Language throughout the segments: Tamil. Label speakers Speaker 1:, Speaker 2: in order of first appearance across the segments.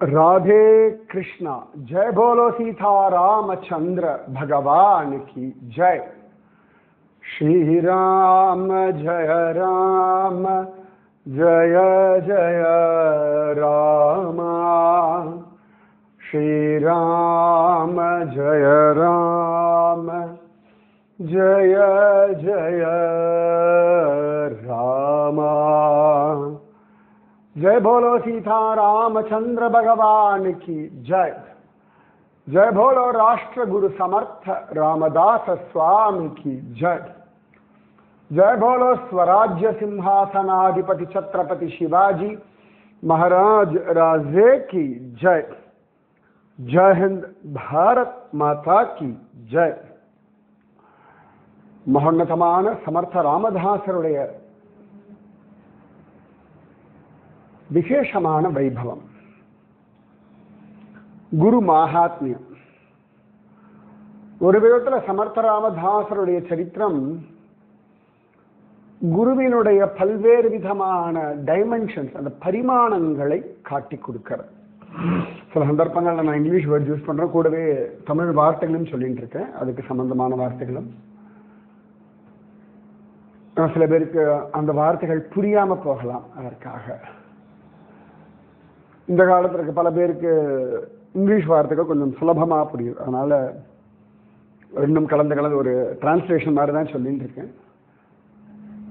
Speaker 1: राधे कृष्णा। जय बोलो सीता रामचंद्र भगवान की जय। श्री राम जय राम जय जय राम। श्री राम जय राम जय जय राम। जय बोलो सीता रामचंद्र भगवान की जय। जय बोलो राष्ट्र गुरु समर्थ रामदास स्वामी की जय। जय बोलो स्वराज्य सिंहासनाधिपति छत्रपति शिवाजी महाराज राजे की जय। जय हिंद, भारत माता की जय। மகோன்னதமான சமர்த்த ராமதாசருடைய விசேஷமான வைபவம், குரு மகாத்மியம். ஒரு விதத்தில் சமர்த்த ராமதாசருடைய சரித்திரம் குருவினுடைய பல்வேறு விதமான டைமென்ஷன்ஸ், அந்த பரிமாணங்களை காட்டி கொடுக்கிறது. சில சந்தர்ப்பங்களில் நான் இங்கிலீஷ் வேர்ட் யூஸ் பண்றேன், கூடவே தமிழ் வார்த்தைகளும் சொல்லிட்டு இருக்கேன், அதுக்கு சம்பந்தமான வார்த்தைகளும். சில பேருக்கு அந்த வார்த்தைகள் புரியாம போகலாம், அதற்காக இந்த காலத்தில் இருக்க பல பேருக்கு இங்கிலீஷ் வார்த்தைகள் கொஞ்சம் சுலபமா புரியும், அதனால ரெண்டும் கலந்து ஒரு டிரான்ஸ்லேஷன் மாதிரி தான் சொல்லிட்டு இருக்கேன்.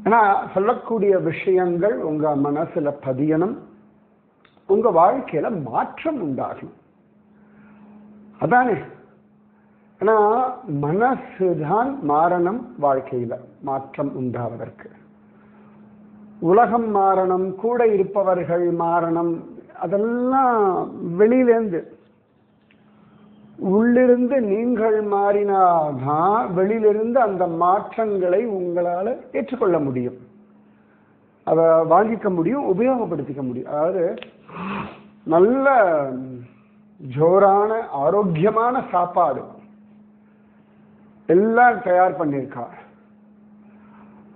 Speaker 1: ஏன்னா சொல்லக்கூடிய விஷயங்கள் உங்க மனசுல பதியணும், உங்க வாழ்க்கையில மாற்றம் உண்டாகணும். அதானே, ஏன்னா மனசுதான் மாறணும், வாழ்க்கையில மாற்றம் உண்டாவதற்கு. உலகம் மாறணும், கூட இருப்பவர்கள் மாறணும், அதெல்லாம் வெளியிலேருந்து. உள்ளிருந்து நீங்கள் மாறினாதான் வெளியிலிருந்து அந்த மாற்றங்களை உங்களால ஏற்றுக்கொள்ள முடியும், அதை வாங்கிக்க முடியும், உபயோகப்படுத்திக்க முடியும். அதாவது நல்ல ஜோரான ஆரோக்கியமான சாப்பாடு எல்லாம் தயார் பண்ணியிருக்கா,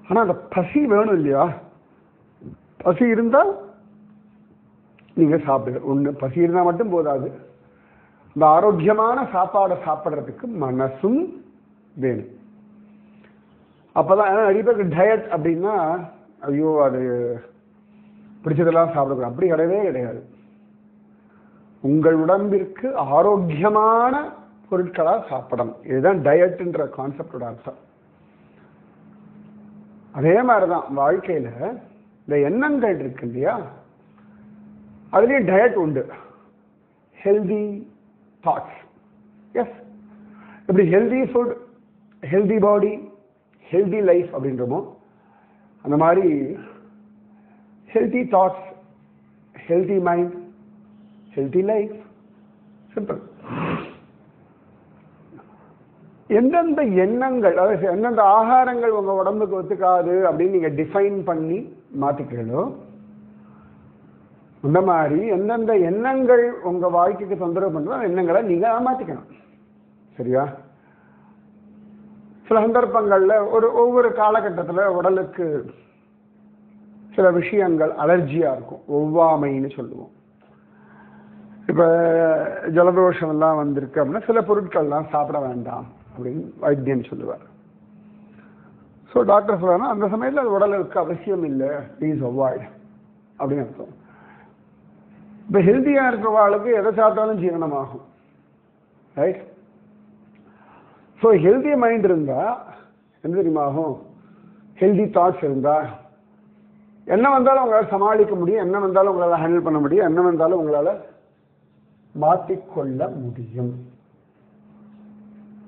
Speaker 1: ஆனா அந்த பசி வேணும் இல்லையா? பசி இருந்தா நீங்க சாப்பிடுங்க. ஒண்ணு பசி இருந்தா மட்டும் போதாது, இந்த ஆரோக்கியமான சாப்பாடை சாப்பிட்றதுக்கு மனசும் வேணும். அப்பதான் நிறைய பேருக்கு டயட் அப்படின்னா ஐயோ அது பிடிச்சதெல்லாம் சாப்பிடக்கூடாது, அப்படி கிடையவே கிடையாது. உங்கள் உடம்பிற்கு ஆரோக்கியமான பொருட்களா சாப்பிடணும், இதுதான் டயட்ன்ற கான்செப்டோட அர்த்தம். அதே மாதிரிதான் வாழ்க்கையில இந்த எண்ணங்கள் இருக்கு இல்லையா, அதுலயும் டயட் உண்டு. Healthy thoughts, yes. இப்படி healthy food, healthy body, healthy life அப்படின்றமோ, அந்த மாதிரி healthy thoughts, healthy mind, healthy life. Simple. எந்தெந்த எண்ணங்கள், அதாவது எந்தெந்த ஆகாரங்கள் உங்க உடம்புக்கு ஒத்துக்காது அப்படின்னு நீங்க டிஃபைன் பண்ணி மாத்திக்கிறீங்களோ, அந்த மாதிரி எந்தெந்த எண்ணங்கள் உங்க வாழ்க்கைக்கு தொந்தரவு பண்றதோ அந்த எண்ணங்களை நீங்க மாத்திக்கணும். சரியா? சில சந்தர்ப்பங்கள்ல ஒவ்வொரு காலகட்டத்தில் உடலுக்கு சில விஷயங்கள் அலர்ஜியா இருக்கும், ஒவ்வாமைன்னு சொல்லுவோம். இப்ப ஜலதோஷம் எல்லாம் வந்திருக்கு அப்படின்னா சில பொருட்கள்லாம் சாப்பிட வேண்டாம் அப்படின்னு வைத்தியன் சொல்லுவார். ஸோ டாக்டர் சொல்றாங்கன்னா அந்த சமயத்தில் அது உடலுக்கு அவசியம் இல்லை, ப்ளீஸ் அவாய்ட் அப்படின்னு அர்த்தம். இப்போ ஹெல்த்தியா இருக்கிறவாளுக்கு எதை சாப்பிட்டாலும் ஜீரணமாகும், ரைட்? ஸோ ஹெல்தி மைண்ட் இருந்தா என்ன தெரியுமா ஆகும்? ஹெல்தி தாட்ஸ் இருந்தா என்ன வந்தாலும் உங்களால் சமாளிக்க முடியும், என்ன வந்தாலும் உங்களால் ஹேண்டில் பண்ண முடியும், என்ன வந்தாலும் உங்களால் மாற்றிக்கொள்ள முடியும்.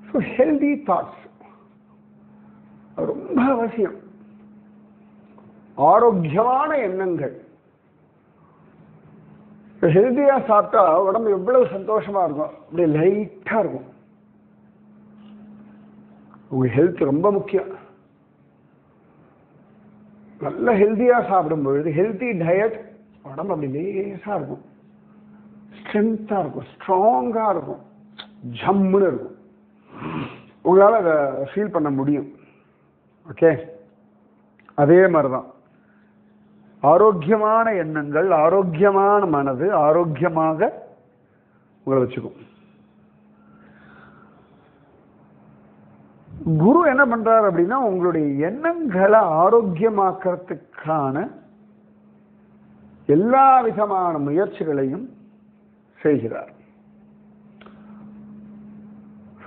Speaker 1: ஸோ ஹெல்தி தாட்ஸ் ரொம்ப அவசியம். ஆரோக்கியமான எண்ணங்கள். ஹெல்தியா சாப்பிட்டா உடம்பு எவ்வளவு சந்தோஷமா இருக்கும், அப்படியே லைட்டா இருக்கும். உங்க ஹெல்த் ரொம்ப முக்கியம். நல்ல ஹெல்தியா சாப்பிடும் பொழுது, ஹெல்தி டயட், உடம்பு அப்படி லேசா இருக்கும், ஸ்ட்ரென்த்தா இருக்கும், ஸ்ட்ராங்கா இருக்கும், ஜம்முன்னு இருக்கும். உங்களால் அதை ஃபீல் பண்ண முடியும். ஓகே, அதே மாதிரிதான் ஆரோக்கியமான எண்ணங்கள், ஆரோக்கியமான மனது ஆரோக்கியமாக உங்களை வச்சுக்கும். குரு என்ன பண்றாரு அப்படின்னா உங்களுடைய எண்ணங்களை ஆரோக்கியமாக்கிறதுக்கான எல்லா விதமான முயற்சிகளையும் செய்கிறார்.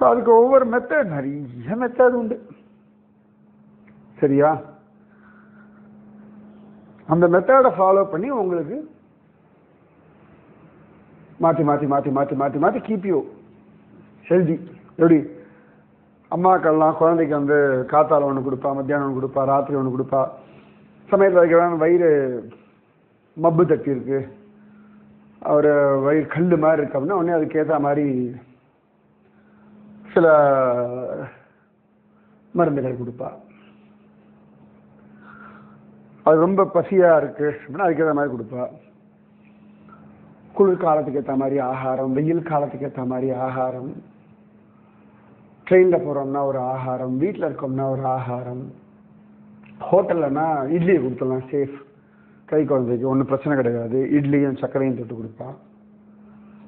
Speaker 1: அதுக்கு ஒவ்வொரு மெத்தட், நிறைய மெத்தட் உண்டு. சரியா? அந்த மெத்தடை ஃபாலோ பண்ணி உங்களுக்கு மாற்றி மாற்றி மாற்றி மாற்றி மாற்றி மாற்றி கீப் யூ ஹெல்தி. எப்படி அம்மாக்கள்லாம் குழந்தைக்கு வந்து காத்தால ஒன்று கொடுப்பா, மத்தியானம் ஒன்று கொடுப்பா, ராத்திரி ஒன்று கொடுப்பா. சமயத்தில் வைக்கிறாங்க வயிறு மப்பு தட்டி இருக்கு, ஒரு வயிறு கல் மாதிரி இருக்கு அப்படின்னா உடனே அதுக்கேற்ற மாதிரி சில மருந்துகள் கொடுப்பா. அது ரொம்ப பசியா இருக்கு அப்படின்னா அதுக்கேற்ற மாதிரி கொடுப்பா. குளிர் காலத்துக்கு ஏற்ற மாதிரி ஆகாரம், வெயில் காலத்துக்கு ஏற்ற மாதிரி ஆகாரம், ட்ரெயினில் போகிறோம்னா ஒரு ஆகாரம், வீட்டில் இருக்கோம்னா ஒரு ஆகாரம், ஹோட்டல்லனா இட்லியை கொடுத்துடலாம், சேஃப், கை குழந்தைக்கு ஒன்றும் பிரச்சனை கிடையாது, இட்லியும் சர்க்கரையும் தொட்டு கொடுப்பா.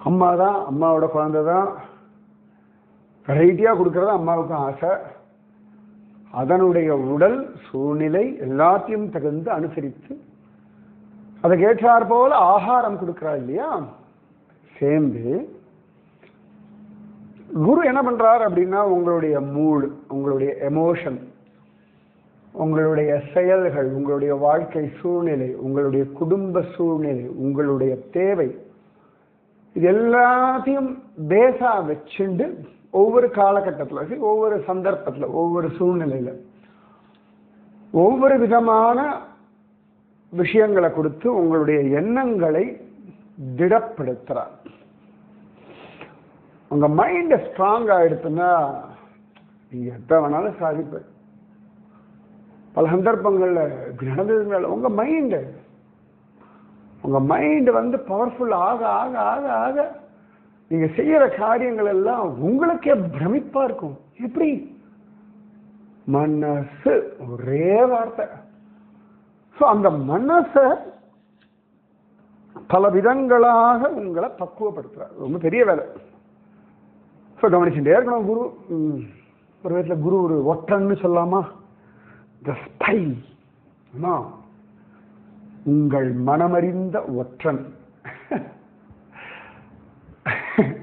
Speaker 1: அம்மா தான், அம்மாவோட குழந்தை தான், வெரைட்டியாக கொடுக்கறது அம்மாவுக்கும் ஆசை. அதனுடைய உடல் சூழ்நிலை எல்லாத்தையும் தகுந்து அனுசரித்து அதை கேட்டார் போல ஆகாரம் கொடுக்கிறா இல்லையா? சேர்ந்து குரு என்ன பண்றார் அப்படின்னா உங்களுடைய மூடு, உங்களுடைய எமோஷன், உங்களுடைய செயல்கள், உங்களுடைய வாழ்க்கை சூழ்நிலை, உங்களுடைய குடும்ப சூழ்நிலை, உங்களுடைய தேவை, இது எல்லாத்தையும் பேஸா வச்சுண்டு ஒவ்வொரு காலகட்டத்தில், ஒவ்வொரு சந்தர்ப்பத்தில், ஒவ்வொரு சூழ்நிலையில ஒவ்வொரு விதமான விஷயங்களை கொடுத்து உங்களுடைய எண்ணங்களை திடப்படுத்துறார். உங்க மைண்ட் ஸ்ட்ராங் ஆயிடுச்சுன்னா நீங்க எப்ப வேணாலும் சாதிப்பு. பல சந்தர்ப்பங்கள்ல இப்படி நடந்ததுனால உங்க மைண்ட் வந்து பவர்ஃபுல் ஆக ஆக ஆக ஆக நீங்க செய்யற காரியங்கள் எல்லாம் உங்களுக்கே பிரமிப்பா இருக்கும். எப்படி? மனசு, ஒரே வார்த்தை. அந்த மனசை பல விதங்களாக உங்களை பக்குவப்படுத்துறார். ரொம்ப பெரிய வேலை. கவனிச்சுட்டே இருக்கணும். குரு ஒரு விதத்துல குரு ஒரு ஒற்றன்னு சொல்லலாமா? த ஸ்பை, உங்கள் மனமறிந்த ஒற்றன்.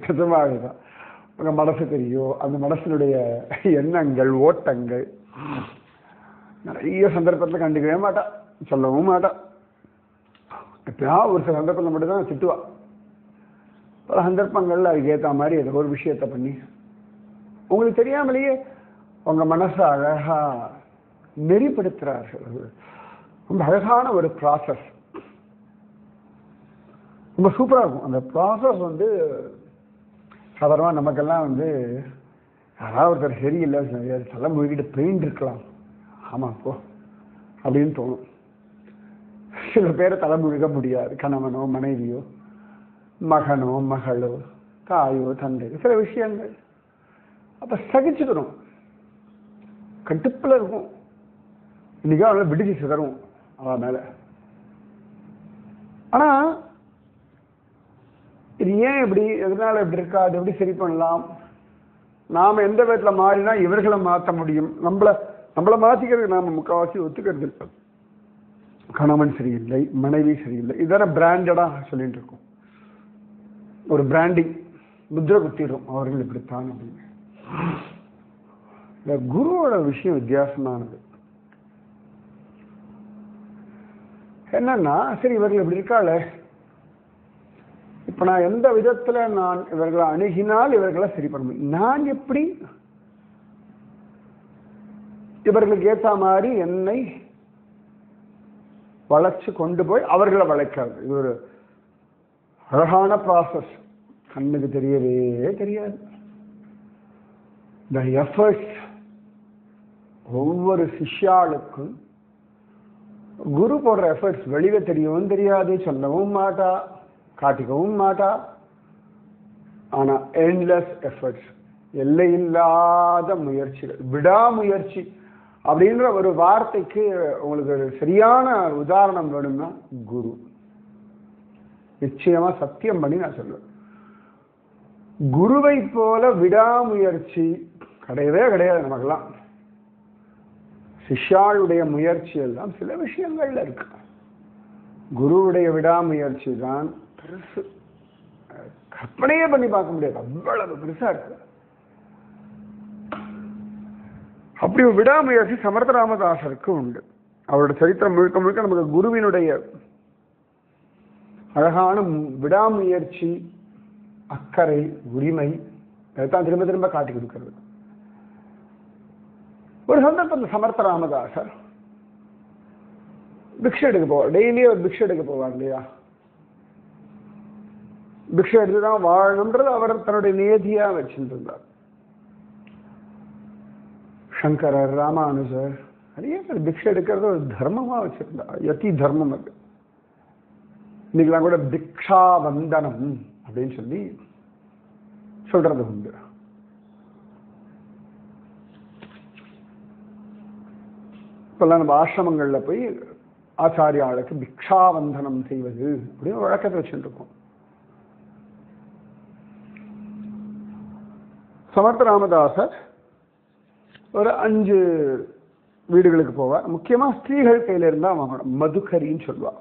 Speaker 1: நிஜமாகதான் உங்க மனசு தெரியும், அந்த மனசினுடைய எண்ணங்கள், ஓட்டங்கள். நிறைய சந்தர்ப்பத்தில் கண்டுக்கவே மாட்டா, சொல்லவும் மாட்டா. எப்பயா ஒரு சில சந்தர்ப்பத்தில் மட்டும்தான் திட்டுவா. பல சந்தர்ப்பங்கள்ல அதுக்கு ஏற்ற மாதிரி ஏதோ ஒரு விஷயத்த பண்ணி உங்களுக்கு தெரியாமலேயே உங்க மனசை அழகா நெறிப்படுத்துறார்கள். ரொம்ப அழகான ஒரு ப்ராசஸ், ரொம்ப சூப்பரா இருக்கும் அந்த ப்ராசஸ். வந்து சாதாரணமாக நமக்கெல்லாம் வந்து யாராவது ஒருத்தர் சரியில்லை, தலை மூழ்கிட்டு பெயின் இருக்கலாம், ஆமா போ அப்படின்னு தோணும். சில பேரை தலை முழுக முடியாது, கணவனோ மனைவியோ மகனோ மகளோ தாயோ தந்தையோ, சில விஷயங்கள். அப்ப சகிச்சுக்கணும், கட்டுப்புல இருக்கும். இன்னைக்கு அவங்கள விடுதி சிதறும் அவ மேல. ஆனா இது ஏன் இப்படி, எதனால இப்படி இருக்கா, அது எப்படி சரி பண்ணலாம், நாம எந்த விதத்துல மாறினா இவர்களை மாற்ற முடியும், நம்மளை மாத்திக்கிறதுக்கு நாம முக்கால்வாசி ஒத்துக்கிறது இல்லை. கணவன் சரியில்லை, மனைவி சரியில்லை, இதான பிராண்டடா சொல்லிட்டு இருக்கோம். ஒரு பிராண்டிங் முத்திரை குத்திடும், அவர்கள் இப்படித்தான் அப்படின்னு. இந்த குருவோட விஷயம் வித்தியாசமானது. என்னன்னா, சரி இவர்கள் இப்படி இருக்காளே, இப்ப நான் எந்த விதத்துல நான் இவர்களை அணுகினால் இவர்களை சரி பண்ண முடியும், நான் எப்படி இவர்களுக்கு ஏற்ற மாதிரி என்னை வளைச்சு கொண்டு போய் அவர்களை வளைக்காது. இது ஒரு அழகான ப்ராசஸ், கண்ணுக்கு தெரியவே தெரியாது. இந்த எஃபர்ட்ஸ் ஒவ்வொரு சிஷ்யாளுக்கும் குரு போடுற எஃபர்ட்ஸ் வெளியில தெரியவும் தெரியாது, சொல்லவும் மாட்டா, காட்டிக்கவும் மாட்டா. ஆனா எண்ட்லெஸ் எஃபர்ட்ஸ், எல்லையில்லாத முயற்சிகள், விடாமுயற்சி அப்படின்ற ஒரு வார்த்தைக்கு உங்களுக்கு ஒரு சரியான உதாரணம் வேணும்னா குரு. நிச்சயமா சத்தியம் பண்ணி நான் சொல்லுவேன். குருவை போல விடாமுயற்சி கிடையவே கிடையாது நமக்கெல்லாம். சிஷ்யாளுடைய முயற்சி எல்லாம் சில விஷயங்கள்ல இருக்கு. குருவுடைய விடாமுயற்சி தான் பெருசு, கற்பனையே பண்ணி பார்க்க முடியாது, அவ்வளவு பெருசா இருக்கு. அப்படி ஒரு விடாமுயற்சி சமர்த்த ராமதாசருக்கு உண்டு. அவரோட சரித்திரம் முழுக்க முழுக்க நமக்கு குருவினுடைய அழகான விடாமுயற்சி, அக்கறை, உரிமை அதைத்தான் திரும்ப திரும்ப காட்டி கொடுக்கிறது. ஒரு சந்தர்ப்பத்தில் சமர்த்த ராமதாசர் பிக்ஷை எடுக்க போவார். டெய்லியே ஒரு பிக்ஷை எடுக்க போவார் இல்லையா? பிக்ஷை எடுத்துதான் வாழணும்ன்றது அவர் தன்னுடைய நியதியா வச்சிருந்தார். சங்கரர், ராமானுஜர் நிறைய பேர் பிக்ஷை எடுக்கிறது ஒரு தர்மமா வச்சிருந்தார். யதி தர்மம் அது. இன்னைக்கெல்லாம் கூட பிக்ஷா வந்தனம் அப்படின்னு சொல்லி சொல்றது உண்டு. இப்பெல்லாம் நம்ம ஆசிரமங்கள்ல போய் ஆச்சாரியாளுக்கு பிக்ஷாவந்தனம் செய்வது அப்படின்னு வழக்கத்தை வச்சுட்டு இருக்கோம். சமர்த்த ராமதாசர் ஒரு 5 வீடுகளுக்கு போவார். முக்கியமா ஸ்திரீகள் கையில இருந்தா வாங்கணும். மதுக்கரின்னு சொல்லுவா.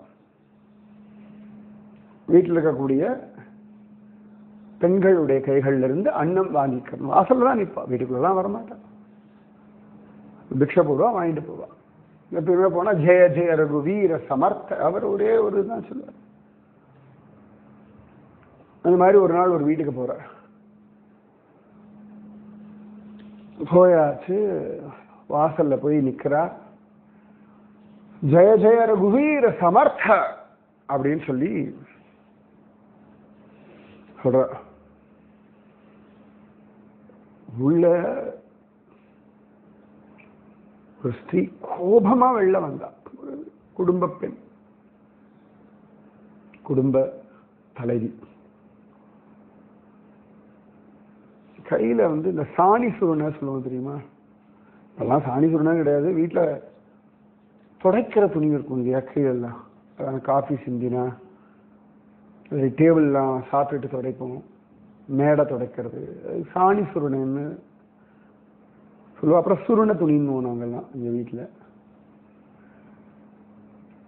Speaker 1: வீட்டில் இருக்கக்கூடிய பெண்களுடைய கைகள்ல இருந்து அன்னம் வாங்கிக்கணும். வாசல்ல தான் நிற்பா, வீட்டுக்குள்ளதான் வரமாட்டான். பிக்ஷை போடுவா, வாங்கிட்டு போவா. எப்பயுமே போனா ஜெய ஜெய ரகுவீர சமர்த்த, அவர் ஒரே ஒரு தான் சொல்லுவார். அந்த மாதிரி ஒரு நாள் ஒரு வீட்டுக்கு போறார். போயாச்சு, வாசல்ல போய் நிக்கிறார். ஜெய ஜெய ரகுவீர சமர்த்த அப்படின்னு சொல்லி சொல்ற. உள்ள ஒரு ஸ்திரீ கோபமா வெளில வந்தா. ஒரு குடும்ப பெண், குடும்ப தலைவி. கையில இந்த சாணி சுருணை சொல்லுவோம் தெரியுமா? அதெல்லாம் சாணி சுருணை கிடையாது, வீட்டுல துடைக்கிற துணி இருக்கும் இல்லையா கீழெல்லாம். அதான் காஃபி சிந்தினா டேபிள்லாம் சாப்பிட்டுட்டு துடைப்போம், மேடை துடைக்கிறது, சாணி சுருணைன்னு சொல்லுவோம். அப்புறம் சுருணை துணின்னு நாங்கெல்லாம் எங்கள் வீட்டில்.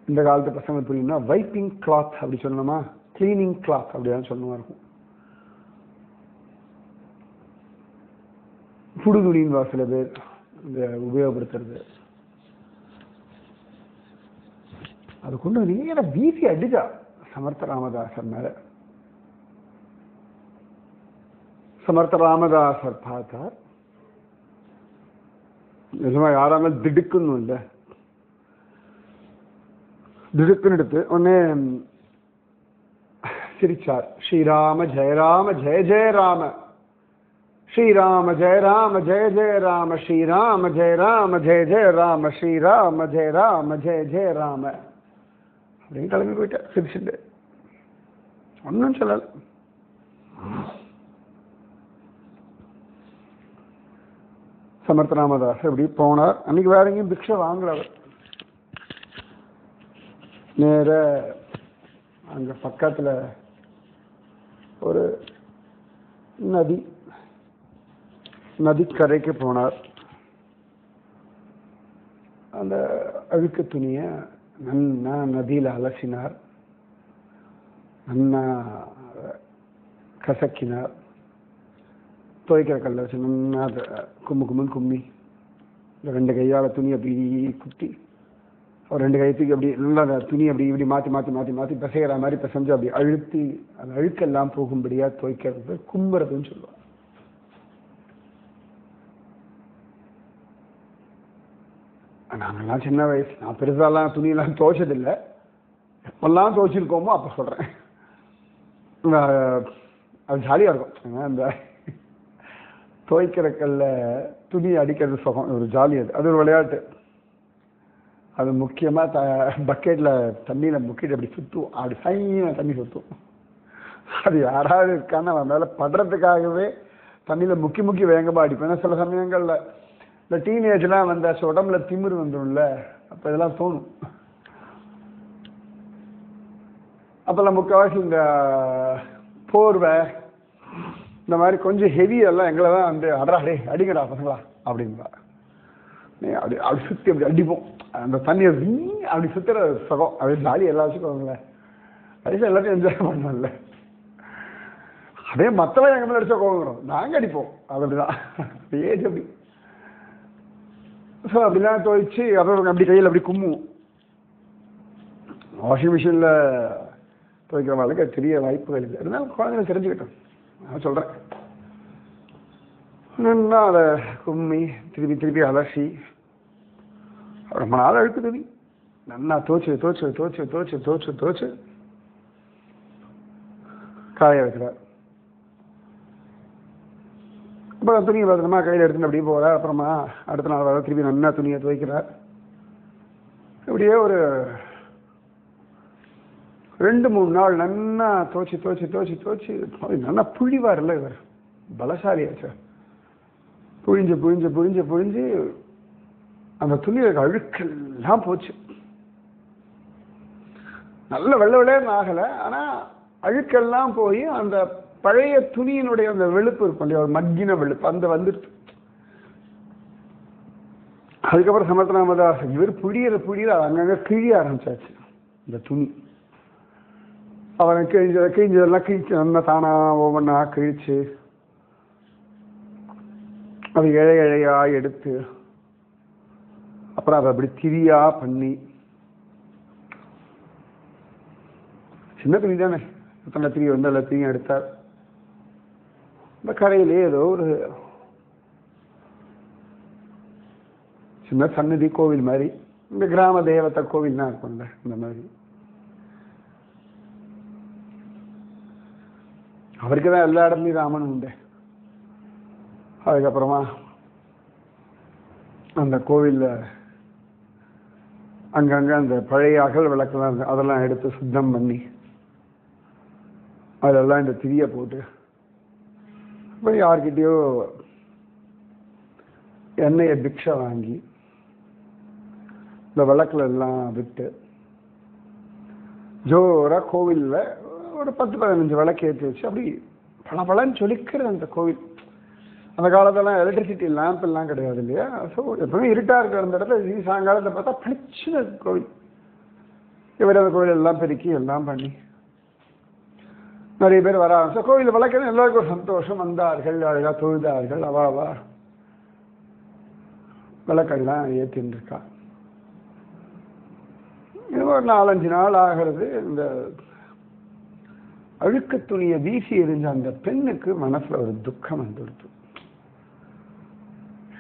Speaker 1: இந்த காலத்து பசங்க புரியும்னா வைப்பிங் கிளாத் அப்படி சொல்லணுமா, கிளீனிங் கிளாத் அப்படிதான் சொல்லணுமா இருக்கும். புடு துணின்னு சில பேர் இந்த உபயோகப்படுத்துறது. அது கொண்டு நேர வீசி அடிச்சா சமர்த்த ராமதாசர் மேல. சமர்த்த ராமதாசர் பார்த்தார். நிஜமா யாராலும் திடுக்குன்னு இல்லை, திடுக்குன்னு எடுத்து உடனே சிரிச்சார். ஸ்ரீராம ஜெயராம ஜெய ஜெய ராம, ஸ்ரீராம ஜெயராம ஜெய ஜெய ராம, ஸ்ரீராம ஜெயராம ஜெய ஜெய ராம, ஸ்ரீராம ஜெயராம ஜெய ஜெய ராம அப்படின்னு கிளம்பி போயிட்டார் சிரிச்சுட்டு. ஒன்னும் சொல்லல. சமர்த்த ராமதாஸ் இப்படி போனார். அன்னைக்கு வேற எங்கேயும் பிக்ஷை வாங்கல. நேர அங்க பக்கத்துல ஒரு நதிக்கரைக்கு போனார். அந்த அழுக்கு துணிய நன்னா நதியில அலசினார், நன்னா கசக்கினார். துவைக்கிற கல்ல வச்சு நன்னா கும்முன்னு கும்மி, இந்த 2 கையால துணி அப்படி குத்தி, அவர் 2 கையத்துக்கு அப்படி நல்லா துணி அப்படி இப்படி மாற்றி பிசைகிற மாதிரி பிசைஞ்சு அப்படி அழுத்தி அந்த அழுக்கெல்லாம் போகும்படியா துவைக்கிறது கும்புறதுன்னு சொல்லுவார். நாங்கெல்லாம் சின்ன வயசு, நான் பெருசாலாம் துணியெல்லாம் துவைச்சதில்லை, எப்பெல்லாம் துவைச்சிருக்கோமோ அப்போ சொல்கிறேன். அது ஜாலியாக இருக்கும். அந்த துவைக்கிற கல்ல துணி அடிக்கிறது சுகம், ஒரு ஜாலி. அது ஒரு விளையாட்டு. அது முக்கியமாக பக்கெட்டில் தண்ணியில் முக்கிட்டு அப்படி சுற்றுவோம், அப்படி சைன தண்ணி சுற்றுவோம். அது யாராவது இருக்கான்னு அவன் மேலே படுறதுக்காகவே தண்ணியில் முக்கி வேகமாக அடிப்பேன். சில சமயங்களில் இந்த டீனேஜ்லாம் வந்தாச்சு, உடம்புல திமிரு வந்துடும்ல, அப்போ இதெல்லாம் தோணும். அப்போல்லாம் முக்கால்வாசி இந்த போர்வை இந்த மாதிரி கொஞ்சம் ஹெவி எல்லாம் எங்களை தான் வந்து அடராடே அடிங்கடா பசங்களா அப்படின்பா. அப்படி அப்படி சுற்றி அப்படி அடிப்போம். அந்த தண்ணியை அப்படி சுற்றுற சுகம் அப்படி ஜாலி எல்லாம் வச்சுக்கோங்களேன். வயசு எல்லாத்தையும் என்ஜாய் பண்ணல. அதே மற்றவன் எங்க மேலே அடிச்சா கோவங்கிறோம், நாங்கள் அடிப்போம். அது அப்படிதான் ஏஜ் அப்படி. ஸோ அப்படிலாம் துவைச்சு அப்புறம் அப்படி கையில் அப்படி கும்முவோம். வாஷிங் மிஷினில் துவைக்கிற வாழ்க்கை தெரிய வாய்ப்புகள் இல்லை. இருந்தாலும் குழந்தைங்க தெரிஞ்சுக்கிட்டோம். நான் சொல்கிறேன், என்னன்னா அதை கும்மி திருப்பி திருப்பி அலசி ரொம்ப நாள் அழுக்கு துணி நல்லா துவைச்சு துவைச்சு துவைச்சு துவைச்சு துவைச்சு துவைச்சு காய வைக்கிறார். அப்புறம் துணியை பத்திரமா கையில் எடுத்துட்டு அப்படியே போகிறார். அப்புறமா அடுத்த நாள் வர திருப்பி நல்லா துணியை துவைக்கிறார். இப்படியே ஒரு 2-3 நாள் நல்லா துவைச்சு துவைச்சு துவைச்சு துவைச்சு நல்லா புழிவார். இல்லை இவர் பலசாலியாச்சு. புழிஞ்சு புழிஞ்சு புழிஞ்சு புழிஞ்சு அந்த துணியோட அழுக்கெல்லாம் போச்சு. நல்ல வெள்ளை வெள்ளைன்னு ஆகலை, ஆனால் அழுக்கெல்லாம் போய் அந்த பழைய துணியினுடைய அந்த வெளுப்பு இருக்கும் இல்லையா, ஒரு மக்கின வெளுப்பு அந்த வந்துடுச்சு. அதுக்கப்புறம் சமர்த்தனாமதாஸ் இவர் புழியிற அங்கங்கே கிழிய ஆரம்பிச்சாச்சு இந்த துணி. அவன் கிழிஞ்சதெல்லாம் கிழிச்சு நல்லா தானா ஒவ்வொன்றா கிழிச்சு அது இழையா எடுத்து அப்புறம் அதை அப்படி திரியா பண்ணி, சின்ன துணி தானே, எத்தனை திரி வந்து எல்லா திரியும் எடுத்தார். இந்த கடையிலே ஏதோ ஒரு சின்ன சன்னதி கோவில் மாதிரி, இந்த கிராம தேவத்தை கோவில் தான் இருக்கும்ல, இந்த மாதிரி அவருக்கு தான் எல்லா இடத்துலையும் ராமன் உண்டு. அதுக்கப்புறமா அந்த கோவிலில் அங்கங்கே அந்த பழைய அகல் விளக்கெல்லாம் அதெல்லாம் எடுத்து சுத்தம் பண்ணி அதெல்லாம் இந்த திரியை போட்டு அப்புறம் யார்கிட்டயோ எண்ணெயை பிக்ஷை வாங்கி இந்த விளக்குல எல்லாம் விட்டு ஜோராக கோவிலில் ஒரு 10-15 விளக்கு ஏற்றி வச்சு அப்படி பலன்னு சொல்லிக்கிறது அந்த கோவில். அந்த காலத்தெல்லாம் எலக்ட்ரிசிட்டி லேம்ப் எல்லாம் கிடையாது இல்லையா. ஸோ எப்பவுமே இருட்டாக இருக்கிற அந்த இடத்துல சாயங்காலத்தை பார்த்தா பளிச்சுன்னு கோவில். இவர் அந்த கோவில் எல்லாம் பெருக்கி எல்லாம் பண்ணி நிறைய பேர் வர ஆரம்பிச்சா கோவில் வளர்க்கணும். எல்லாருக்கும் ஒரு சந்தோஷம். வந்தார்கள், அழகாக தொழுதார்கள். அவாவா விளக்கெல்லாம் ஏற்றின்னு இருக்கா. இது ஒரு 4-5 நாள் ஆகிறது. இந்த அழுக்கு துணியை வீசி எறிஞ்ச அந்த பெண்ணுக்கு மனசுல ஒரு துக்கம் வந்துடுது.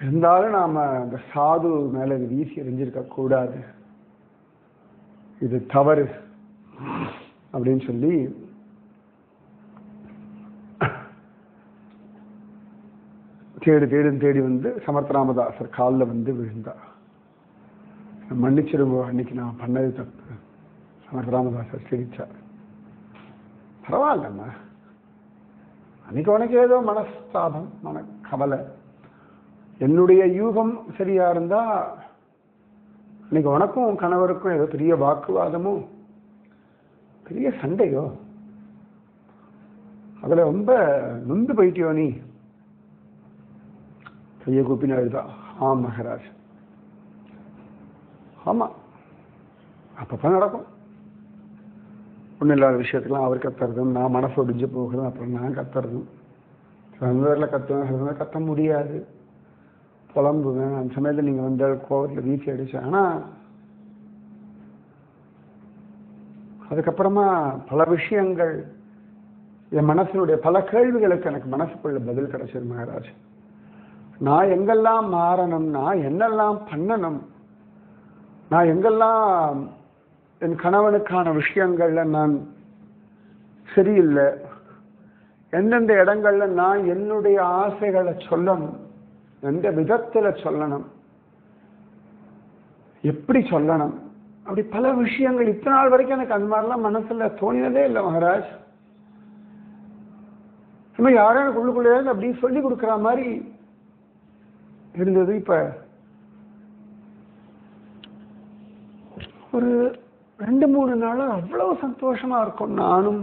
Speaker 1: இருந்தாலும் நாம அந்த சாது மேல இது வீசி எறிஞ்சிருக்க கூடாது, இது தவறு அப்படின்னு சொல்லி தேடி வந்து சமர்த்தராமதாசர் காலில் வந்து விழுந்தா. மன்னிச்சிருங்கோ, அன்னைக்கு நான் பண்ணது தப்பு. சமர்த்தராமதாசர் சிரிச்சார். பரவாயில்லம்மா, அன்னைக்கு உனக்கு ஏதோ மனஸ்தாபம், கவலை. என்னுடைய யூகம் சரியா இருந்தா இன்னைக்கு உனக்கும் கணவருக்கும் ஏதோ பெரிய வாக்குவாதமோ பெரிய சண்டையோ, அதுல ரொம்ப நொந்து போயிட்டியோ நீ. கையை கூப்பின்னு எழுதா. ஆம் மகராஜ், ஆமா அப்பப்ப நடக்கும். ஒன்றும் இல்லாத விஷயத்துக்கெல்லாம் அவர் கத்துறதும் நான் மனசு ஒடிஞ்சு போகிறதும் அப்புறம் நான் கத்துறதும். அந்த வேரில் கத்துவேன், கத்த முடியாது, புலம்புவேன். அந்த சமயத்தில் நீங்கள் வந்து கோவத்தில் வீசி அடிச்சேன். ஆனால் அதுக்கப்புறமா பல விஷயங்கள் என் மனசினுடைய பல கேள்விகளுக்கு எனக்கு மனசுக்குள்ள பதில் கிடைச்சது மகாராஜ். நான் எங்கெல்லாம் மாறணும், நான் என்னெல்லாம் பண்ணணும், நான் எங்கெல்லாம் என் கணவனுக்கான விஷயங்கள்ல நான் சரியில்லை, எந்தெந்த இடங்கள்ல நான் என்னுடைய ஆசைகளை சொல்லணும், எந்த விதத்துல சொல்லணும், எப்படி சொல்லணும், அப்படி பல விஷயங்கள் இத்தனை நாள் வரைக்கும் எனக்கு அந்த மாதிரிலாம் மனசுல தோணினதே இல்லை மகாராஜ். இன்னும் யாரும் எனக்கு உள்ளுக்குள்ளே அப்படி சொல்லி கொடுக்குற மாதிரி இருந்தது. இப்ப ஒரு 2-3 நாளா அவ்வளவு சந்தோஷமா இருக்கும். நானும்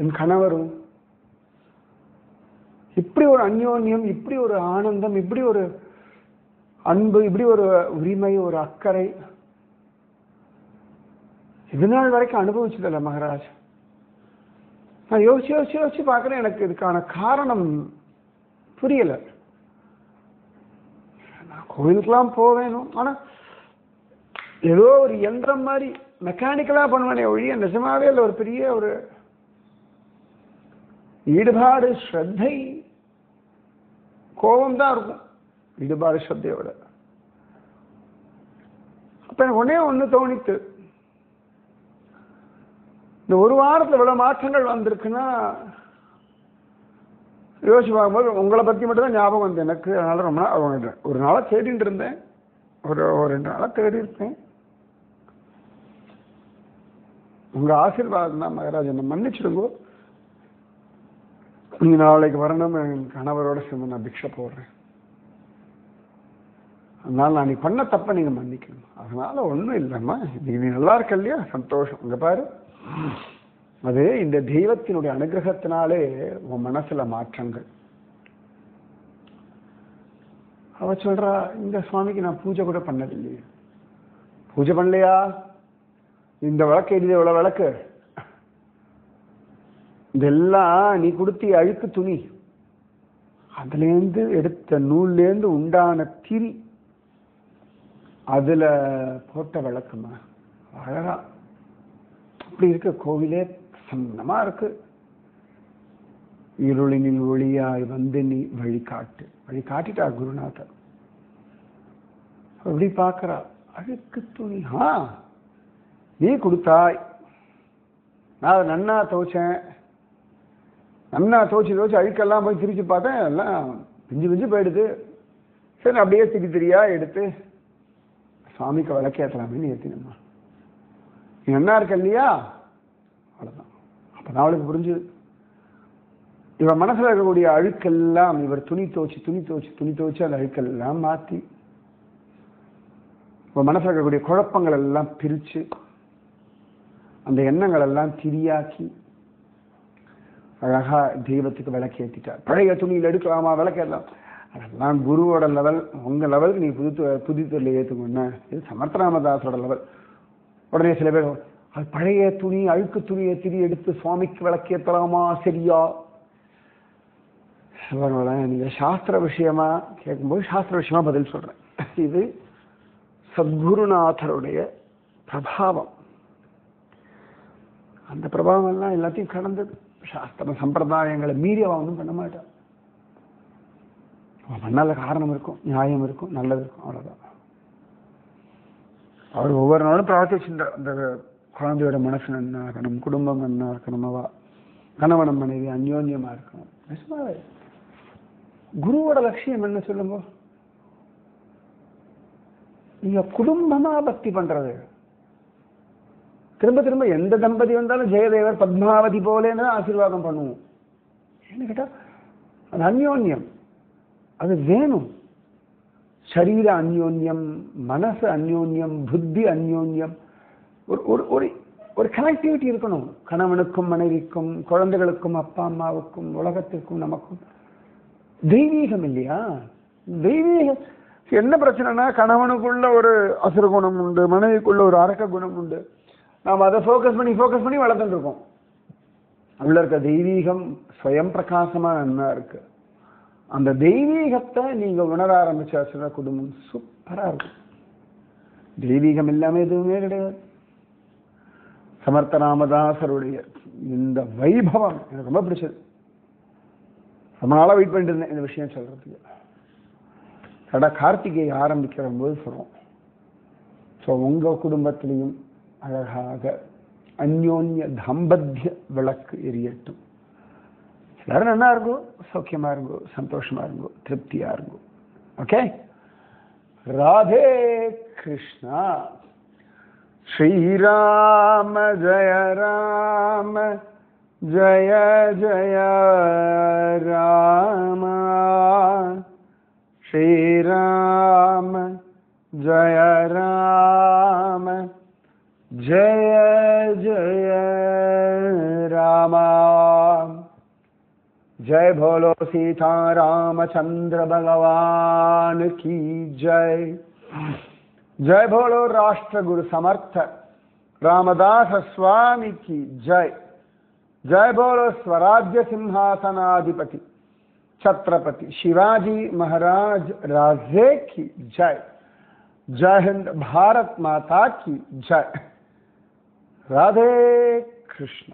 Speaker 1: என் கணவரும் இப்படி ஒரு அந்யோன்யம், இப்படி ஒரு ஆனந்தம், இப்படி ஒரு அன்பு, இப்படி ஒரு உரிமை, ஒரு அக்கறை இது நாள் வரைக்கும் அனுபவிச்சதில்லை மகாராஜ். நான் யோசிச்சு யோசிச்சு யோசிச்சு பார்க்குறேன், எனக்கு இதுக்கான காரணம் புரியல. நான் கோவிலுக்கெல்லாம் போவேணும், ஆனால் ஏதோ ஒரு யந்திரம் மாதிரி மெக்கானிக்கலாக பண்ணுவேனே ஒழிய நிஜமாவே இல்லை ஒரு பெரிய ஒரு ஈடுபாடு, ஸ்ரத்தை, கோபம் தான் இருக்கும் ஈடுபாடு ஸ்ரத்தையோட. அப்ப எனக்கு ஒண்ணு தோணித்து, இந்த ஒரு வாரத்தில் இவ்வளவு மாற்றங்கள் வந்திருக்குன்னா யோசிச்சு பார்க்கும்போது உங்களை பத்தி மட்டும் தான் ஞாபகம் வந்து எனக்கு. அதனால ரொம்ப நாள் ஒரு நாளா தேடிட்டு இருந்தேன், ஒரு 2 நாளா தேடி இருப்பேன். உங்க ஆசீர்வாதம் தான் மகாராஜ், என்ன மன்னிச்சிடுங்கோ. நீங்க நாளைக்கு வரணும், என் கணவரோட சேர்ந்து நான் பிக்ஷை போடுறேன். அதனால நான் நீ பண்ண தப்ப நீங்க மன்னிக்கணும். அதனால ஒண்ணும் இல்லைம்மா, நீ நல்லா இருக்க இல்லையா, சந்தோஷம். இங்க பாரு, அது இந்த தெய்வத்தினுடைய அனுகிரகத்தினாலே உன் மனசுல மாற்றங்கள். அவ சொல்றா, இந்த சுவாமிக்கு நான் பூஜை கூட பண்ணதில்லையே. பூஜை பண்ணலையா? இந்த விளக்கு எரியுது, எவ்வளவு விளக்கு, இதெல்லாம் நீ கொடுத்த அழுக்கு துணி, அதுலேருந்து எடுத்த நூல்லேருந்து உண்டான திரி, அதுல போட்ட விளக்குமா, அழகா அப்படி இருக்க கோவிலே சன்னமா இருக்கு. இருளினில் ஒளியாய் வந்து நீ வழிகாட்டு, வழி காட்டிட்டா குருநாதர். அப்படி பார்க்கிறா, அழுக்கு துணி நீ கொடுத்தாய், நான் நன்னா துவைச்சேன், நன்னா துவைச்சு அழுக்கெல்லாம் போய் திரிச்சு பார்த்தேன், எல்லாம் பிஞ்சு போயிடுது. சரி அப்படியே திரியா எடுத்து சுவாமிக்கு விளக்கேற்றலாமே ஏற்றினம்மா, நீ நன்னா இருக்க இல்லையா, அவ்வளோதான். அப்போ அவளுக்கு புரிஞ்சுது, இவன் மனசில் இருக்கக்கூடிய அழுக்கெல்லாம் இவர் துணி துவச்சு அந்த அழுக்கெல்லாம் மாற்றி இவன் மனசில் இருக்கக்கூடிய குழப்பங்கள் எல்லாம் பிரித்து அந்த எண்ணங்கள் எல்லாம் திரியாக்கி அழகா தெய்வத்துக்கு விளக்கேற்றிட்டார். பழைய துணியில் எடுக்கலாமா, விளக்கேற்றலாம், அதெல்லாம் குருவோட லெவல். உங்க லெவலுக்கு நீ புது தொழிலை ஏற்றுக்கொண்ண, இது சமர்த்தராமதாசோட லெவல். உடனே சில பேர், அது பழைய துணி, அழுக்கு துணியை திரி எடுத்து சுவாமிக்கு விளக்கேற்றலாமா, சரியா? நீங்க சாஸ்திர விஷயமா கேட்கும்போது சாஸ்திர விஷயமா பதில் சொல்றேன். இது சத்குருநாதருடைய பிரபாவம். அந்த பிரபாவம் எல்லாம் எல்லாத்தையும் கடந்தது. சாஸ்திர சம்பிரதாயங்களை மீறி அவன் ஒன்றும் பண்ண மாட்டான். அவன் பண்ணால காரணம் இருக்கும், நியாயம் இருக்கும், நல்லது இருக்கும், அவ்வளவுதான். அவர் ஒவ்வொரு நாளும் பிரார்த்திச்சுட்டார், அந்த குழந்தையோட மனசு நன்னா இருக்கணும், குடும்பம் நன்னா இருக்கணும், அவ கணவனம் மனைவி அந்யோன்யமா இருக்கணும். நிஜமாவே குருவோட லட்சியம் என்ன சொல்லுங்க? நீங்க குடும்பமா பக்தி பண்றது. திரும்ப திரும்ப எந்த தம்பதி வந்தாலும் ஜெயதேவர் பத்மாவதி போலேன்னு ஆசீர்வாதம் பண்ணுவோம். ஏன்னு கேட்டா அது அந்யோன்யம், அது வேணும். சரீர அந்யோன்யம், மனசு அந்யோன்யம், புத்தி அந்யோன்யம், ஒரு கனெக்டிவிட்டி இருக்கணும். கணவனுக்கும் மனைவிக்கும், குழந்தைகளுக்கும், அப்பா அம்மாவுக்கும், உலகத்திற்கும், நமக்கும். தெய்வீகம் இல்லையா? தெய்வீகம். என்ன பிரச்சனைனா, கணவனுக்குள்ள ஒரு அசுர குணம் உண்டு, மனைவிக்குள்ள ஒரு அரக்க குணம் உண்டு. நாம் அதை ஃபோக்கஸ் பண்ணி வளர்த்துட்டு இருக்கோம். உள்ள இருக்க தெய்வீகம் ஸ்வயம் பிரகாசமா நன்னா இருக்கு. அந்த தெய்வீகத்தை நீங்க உணர ஆரம்பிச்சாச்சுன்னா குடும்பம் சூப்பரா இருக்கும். தெய்வீகம் இல்லாம எதுவுமே கிடையாது. சமர்த்த ராமதாசருடைய இந்த வைபவம் எனக்கு ரொம்ப பிடிச்சது. ரொம்ப நாளா வெயிட் பண்ணிட்டு இருந்தேன் இந்த விஷயம் சொல்றதுக்கு. கார்த்திகை ஆரம்பிக்கிற போது சொல்றோம். ஸோ உங்க குடும்பத்திலையும் அழகாக அந்யோன்ய தாம்பத்திய விளக்கு எரியட்டும். எல்லாரும் நல்லா இருக்கும், சௌக்கியமா இருங்கோ, சந்தோஷமா இருங்கோ, திருப்தியா இருங்கோ. ஓகே, ராதே கிருஷ்ணா. ஸ்ரீராம ஜய ராம ஜய ஜய ராம. ஸ்ரீராம ஜய ராம ஜய ஜய ராம. जय बोलो सीता रामचंद्र भगवान की जय। जय बोलो राष्ट्र गुरु समर्थ रामदास स्वामी की जय। जय बोलो स्वराज्य सिंहासनाधिपति छत्रपति शिवाजी महाराज राजे की जय। जय हिंद, भारत माता की जय। राधे कृष्ण।